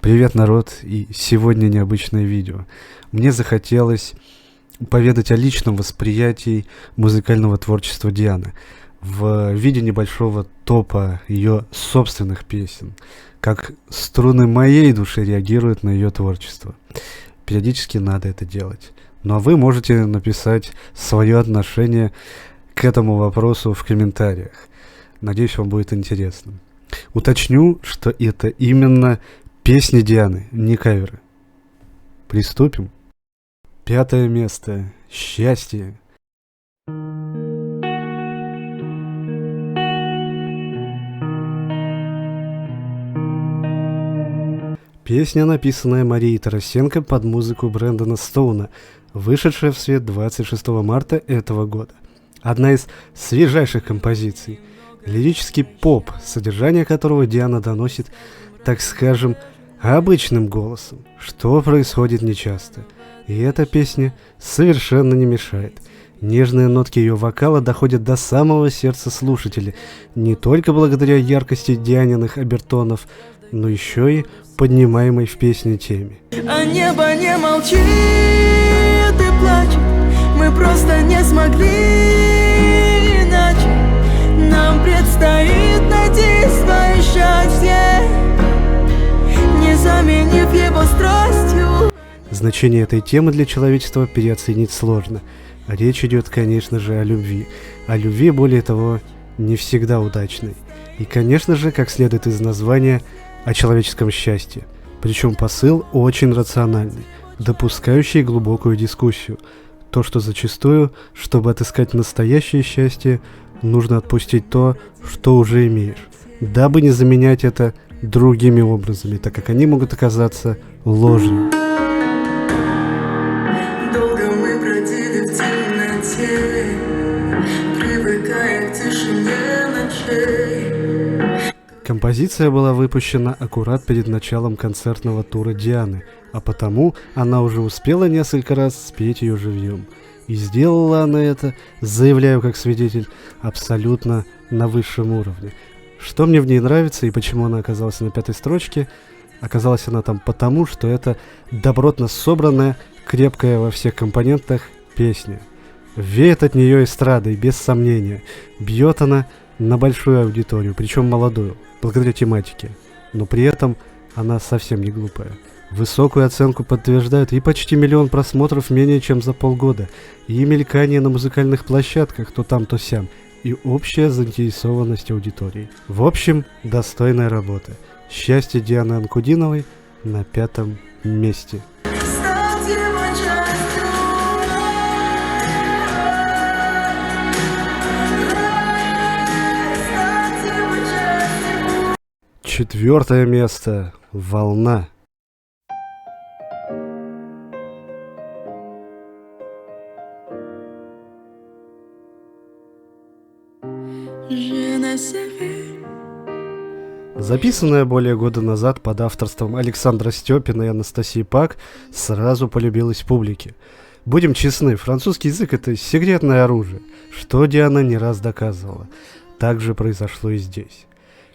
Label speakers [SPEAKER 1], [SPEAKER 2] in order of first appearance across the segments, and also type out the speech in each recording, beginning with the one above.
[SPEAKER 1] Привет, народ, и сегодня необычное видео. Мне захотелось поведать о личном восприятии музыкального творчества Дианы в виде небольшого топа ее собственных песен, как струны моей души реагируют на ее творчество. Периодически надо это делать. Ну а вы можете написать свое отношение к этому вопросу в комментариях. Надеюсь, вам будет интересно. Уточню, что это именно песни Дианы, не каверы. Приступим. 5 место. Счастье. Песня, написанная Марией Тарасенко под музыку Брэндона Стоуна, вышедшая в свет 26 марта этого года. Одна из свежайших композиций. Лирический поп, содержание которого Диана доносит, так скажем, обычным голосом, что происходит нечасто. И эта песня совершенно не мешает. Нежные нотки ее вокала доходят до самого сердца слушателя, не только благодаря яркости Дианиных обертонов, но еще и поднимаемой в песне теме.
[SPEAKER 2] А небо не молчит и плачет, мы просто не смогли иначе. Нам предстоит найти свое счастье, не заменив его страстью.
[SPEAKER 1] Значение этой темы для человечества переоценить сложно. Речь идет, конечно же, о любви. О любви, более того, не всегда удачной. И, конечно же, как следует из названия, о человеческом счастье. Причем посыл очень рациональный, допускающий глубокую дискуссию. То, что зачастую, чтобы отыскать настоящее счастье, нужно отпустить то, что уже имеешь, дабы не заменять это другими образами, так как они могут оказаться ложными.
[SPEAKER 2] Долго мы бродили в темноте, привыкая к тишине ночей.
[SPEAKER 1] Композиция была выпущена аккурат перед началом концертного тура Дианы, а потому она уже успела несколько раз спеть ее живьем. И сделала она это, заявляю как свидетель, абсолютно на высшем уровне. Что мне в ней нравится и почему она оказалась на 5-й строчке? Оказалась она там потому, что это добротно собранная, крепкая во всех компонентах песня. Веет от нее эстрадой, без сомнения. Бьет она на большую аудиторию, причем молодую, благодаря тематике. Но при этом она совсем не глупая. Высокую оценку подтверждают и почти 1 миллион просмотров менее чем за полгода, и мелькание на музыкальных площадках то там, то сям, и общая заинтересованность аудитории. В общем, достойная работа. Счастье Дианы Анкудиновой на 5-м месте.
[SPEAKER 2] Стать его частью.
[SPEAKER 1] 4 место. Волна. Записанная более года назад под авторством Александра Степина и Анастасии Пак, сразу полюбилась публике. Будем честны, французский язык — это секретное оружие, что Диана не раз доказывала. Так же произошло и здесь.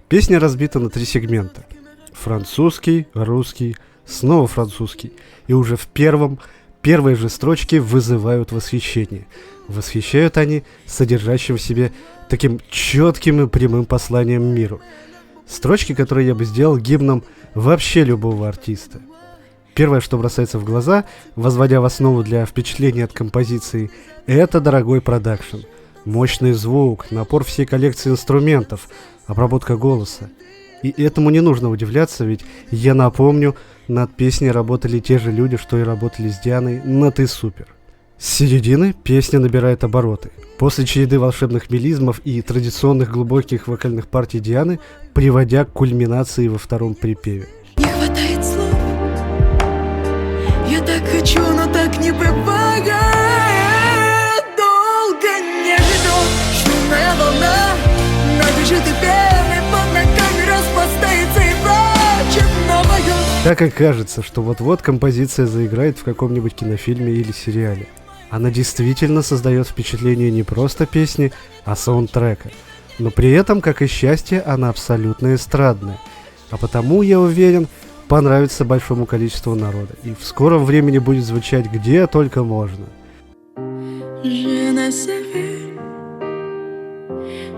[SPEAKER 1] Песня разбита на 3 сегмента. Французский, русский, снова французский. И уже в первые же строчки вызывают восхищение. Восхищают они содержащим в себе таким четким и прямым посланием миру. Строчки, которые я бы сделал гимном вообще любого артиста. Первое, что бросается в глаза, возводя в основу для впечатления от композиции, это дорогой продакшн. Мощный звук, напор всей коллекции инструментов, обработка голоса. И этому не нужно удивляться, ведь, я напомню, над песней работали те же люди, что и работали с Дианой на «Ты супер». С середины песня набирает обороты. После череды волшебных мелизмов и традиционных глубоких вокальных партий Дианы, приводя к кульминации во 2-м припеве.
[SPEAKER 2] Не хватает слов, я так хочу, но так не бывает. Долго не ждет шумная волна, набежит и пены под ногами распластается и плачет новою.
[SPEAKER 1] Так и кажется, что вот-вот композиция заиграет в каком-нибудь кинофильме или сериале. Она действительно создает впечатление не просто песни, а саундтрека. Но при этом, как и счастье, она абсолютно эстрадная. А потому, я уверен, понравится большому количеству народа и в скором времени будет звучать где только можно.
[SPEAKER 2] Je ne savais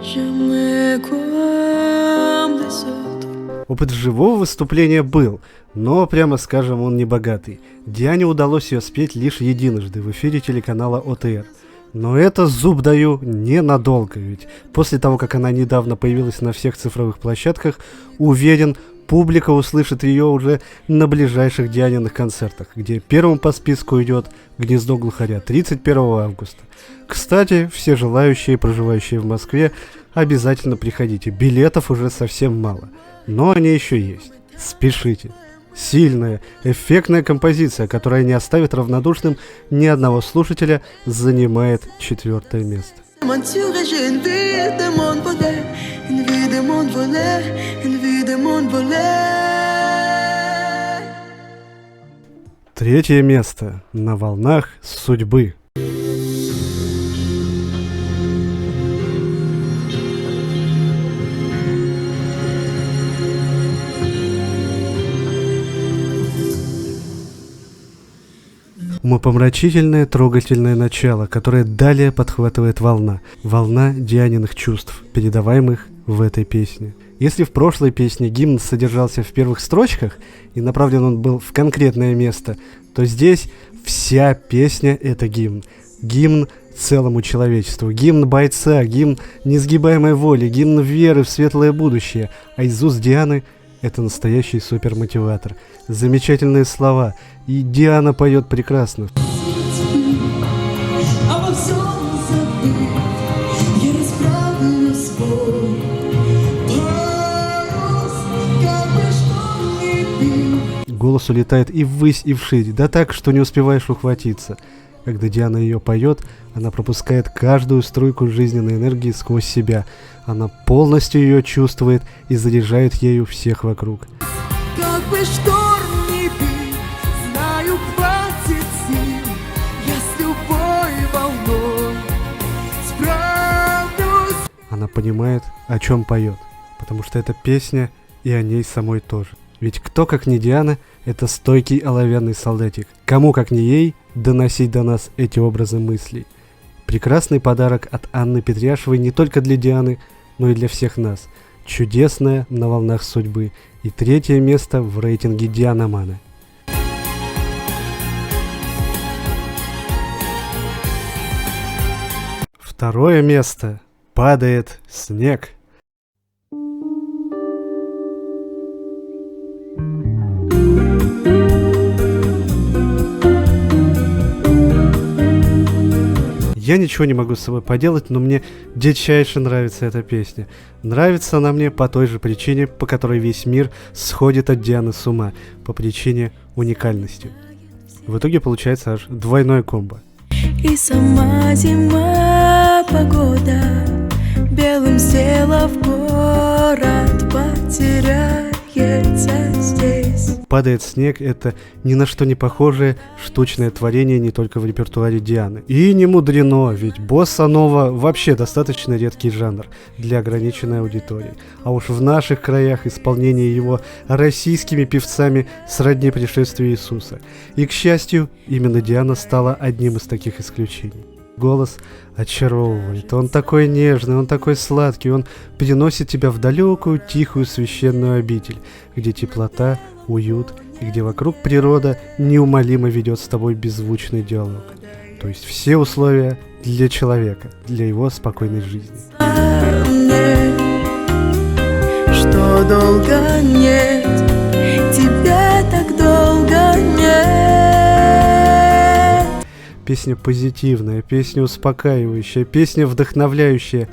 [SPEAKER 2] jamais comme les autres.
[SPEAKER 1] Опыт живого выступления был, но, прямо скажем, он не богатый. Диане удалось ее спеть лишь единожды в эфире телеканала ОТР. Но это, зуб даю, ненадолго, ведь после того, как она недавно появилась на всех цифровых площадках, уверен, публика услышит ее уже на ближайших Дианиных концертах, где первым по списку идет «Гнездо глухаря» 31 августа. Кстати, все желающие, проживающие в Москве, обязательно приходите, билетов уже совсем мало, но они еще есть. Спешите. Сильная, эффектная композиция, которая не оставит равнодушным ни одного слушателя, занимает 4-е место.
[SPEAKER 2] J'ai une vie de monde volé, une vie de monde volé, une vie de monde volé.
[SPEAKER 1] 3-е место. На волнах судьбы. Умопомрачительное, трогательное начало, которое далее подхватывает волна. Волна Дианиных чувств, передаваемых в этой песне. Если в прошлой песне гимн содержался в первых строчках, и направлен он был в конкретное место, то здесь вся песня — это гимн. Гимн целому человечеству, гимн бойца, гимн несгибаемой воли, гимн веры в светлое будущее. А из уст Дианы — это настоящий супермотиватор. Замечательные слова, и Диана поет прекрасно. Голос улетает и ввысь, и вширь, да так, что не успеваешь ухватиться. Когда Диана ее поет, она пропускает каждую струйку жизненной энергии сквозь себя. Она полностью ее чувствует и заряжает ею всех вокруг.
[SPEAKER 2] Как бы шторм ни бил, знаю, хватит сил, я с любой волной справлюсь.
[SPEAKER 1] Она понимает, о чем поет, потому что это песня и о ней самой тоже. Ведь кто, как не Диана, это стойкий оловянный солдатик. Кому, как не ей, доносить до нас эти образы мыслей. Прекрасный подарок от Анны Петряшевой не только для Дианы, но и для всех нас. Чудесная «На волнах судьбы» и 3-е место в рейтинге Дианомана. 2-е место. Падает снег. Я ничего не могу с собой поделать, но мне дичайше нравится эта песня. Нравится она мне по той же причине, по которой весь мир сходит от Дианы с ума, по причине уникальности. В итоге получается аж двойное комбо.
[SPEAKER 2] И сама зима, погода, белым сделав город, потеряется здесь.
[SPEAKER 1] «Падает снег» — это ни на что не похожее штучное творение не только в репертуаре Дианы. И не мудрено, ведь босса-нова вообще достаточно редкий жанр для ограниченной аудитории. А уж в наших краях исполнение его российскими певцами сродни пришествию Иисуса. И, к счастью, именно Диана стала одним из таких исключений. Голос очаровывает, он такой нежный, он такой сладкий, он переносит тебя в далекую, тихую, священную обитель, где теплота, уют и где вокруг природа неумолимо ведет с тобой беззвучный диалог. То есть все условия для человека, для его спокойной жизни.
[SPEAKER 2] Что долго нет, тебя так долго нет.
[SPEAKER 1] Песня позитивная, песня успокаивающая, песня вдохновляющая,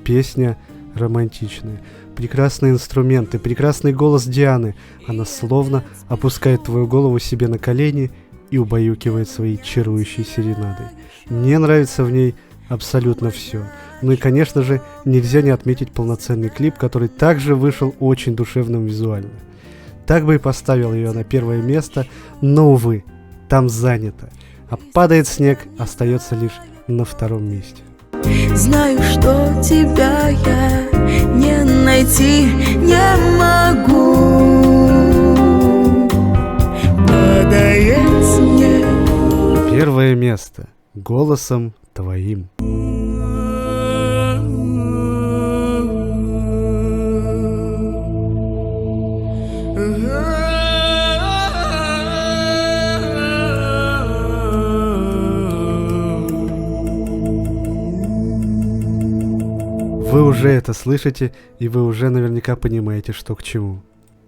[SPEAKER 1] песня романтичная. Прекрасные инструменты, прекрасный голос Дианы. Она словно опускает твою голову себе на колени и убаюкивает своей чарующей серенадой. Мне нравится в ней абсолютно все. Ну и, конечно же, нельзя не отметить полноценный клип, который также вышел очень душевным визуально. Так бы и поставил ее на 1-е место, но, увы, там занято. А «Падает снег» остается лишь на 2-м месте.
[SPEAKER 2] Знаю, что тебя я не найти не могу.
[SPEAKER 1] место голосом твоим. Вы уже это слышите, и вы уже наверняка понимаете, что к чему.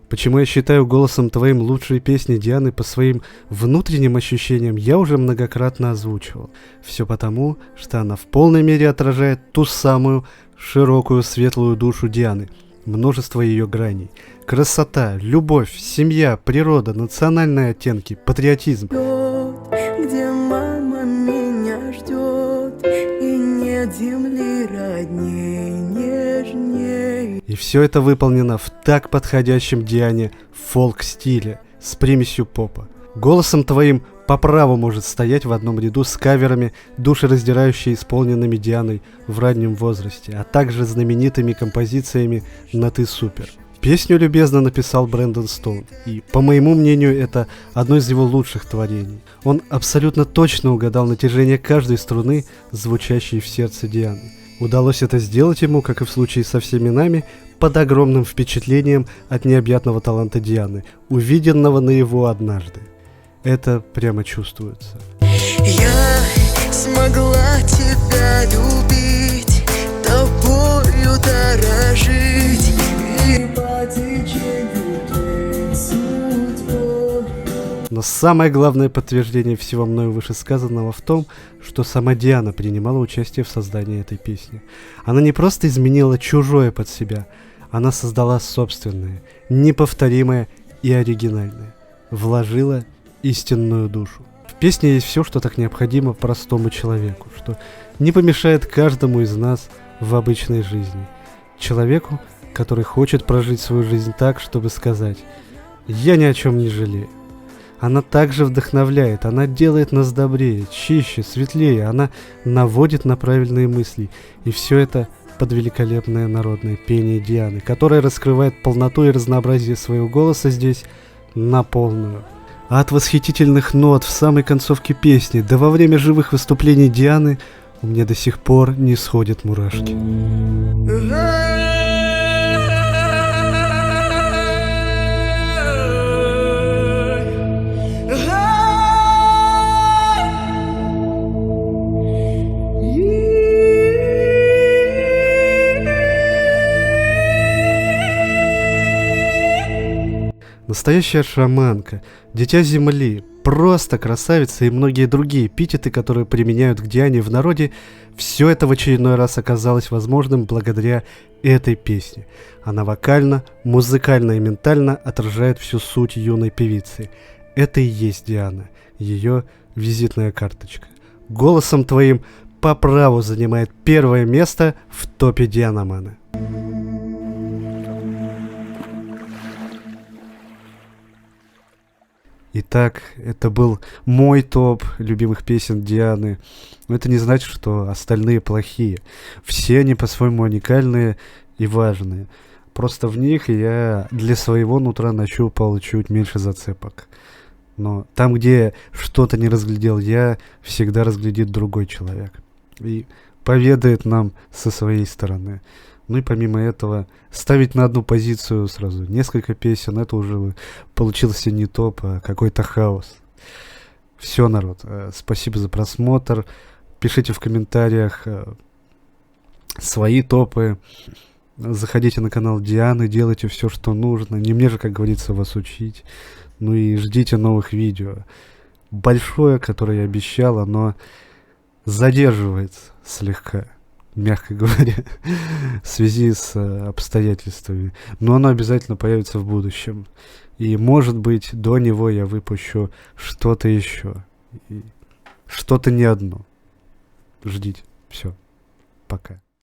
[SPEAKER 1] Почему я считаю голосом твоим лучшие песни Дианы по своим внутренним ощущениям, я уже многократно озвучивал. Все потому, что она в полной мере отражает ту самую широкую светлую душу Дианы, множество ее граней. Красота, любовь, семья, природа, национальные оттенки, патриотизм.
[SPEAKER 2] Где мама меня ждет, и нет земли родней, нежней.
[SPEAKER 1] И все это выполнено в так подходящем Диане фолк-стиле с примесью попа. Голосом твоим по праву может стоять в одном ряду с каверами, душераздирающе исполненными Дианой в раннем возрасте, а также знаменитыми композициями «На ты супер». Песню любезно написал Брэндон Стоун, и, по моему мнению, это одно из его лучших творений. Он абсолютно точно угадал натяжение каждой струны, звучащей в сердце Дианы. Удалось это сделать ему, как и в случае со всеми нами, под огромным впечатлением от необъятного таланта Дианы, увиденного наяву однажды. Это прямо чувствуется.
[SPEAKER 2] Я смогла тебя любить, тобою дорожить и по течению плыть судьбой.
[SPEAKER 1] Но самое главное подтверждение всего мною вышесказанного в том, что сама Диана принимала участие в создании этой песни. Она не просто изменила чужое под себя, она создала собственное, неповторимое и оригинальное. Вложила истинную душу. В песне есть все, что так необходимо простому человеку, что не помешает каждому из нас в обычной жизни. Человеку, который хочет прожить свою жизнь так, чтобы сказать: «Я ни о чем не жалею». Она также вдохновляет, она делает нас добрее, чище, светлее, она наводит на правильные мысли. И все это под великолепное народное пение Дианы, которое раскрывает полноту и разнообразие своего голоса здесь на полную. А от восхитительных нот в самой концовке песни, да во время живых выступлений Дианы, у меня до сих пор не сходят мурашки. Настоящая шаманка, дитя земли, просто красавица и многие другие эпитеты, которые применяют к Диане в народе, все это в очередной раз оказалось возможным благодаря этой песне. Она вокально, музыкально и ментально отражает всю суть юной певицы. Это и есть Диана, ее визитная карточка. Голосом твоим по праву занимает первое место в топе Дианомана. Итак, это был мой топ любимых песен Дианы. Но это не значит, что остальные плохие. Все они по-своему уникальные и важные. Просто в них я для своего нутра нащупал чуть меньше зацепок. Но там, где что-то не разглядел я, всегда разглядит другой человек. И поведает нам со своей стороны. Ну и помимо этого, ставить на одну позицию сразу несколько песен, это уже получился не топ, а какой-то хаос. Все, народ, спасибо за просмотр. Пишите в комментариях свои топы. Заходите на канал Дианы, делайте все, что нужно. Не мне же, как говорится, вас учить. Ну и ждите новых видео. Большое, которое я обещал, оно задерживается слегка, мягко говоря, в связи с обстоятельствами. Но оно обязательно появится в будущем. И, может быть, до него я выпущу что-то еще. И что-то не одно. Ждите. Все. Пока.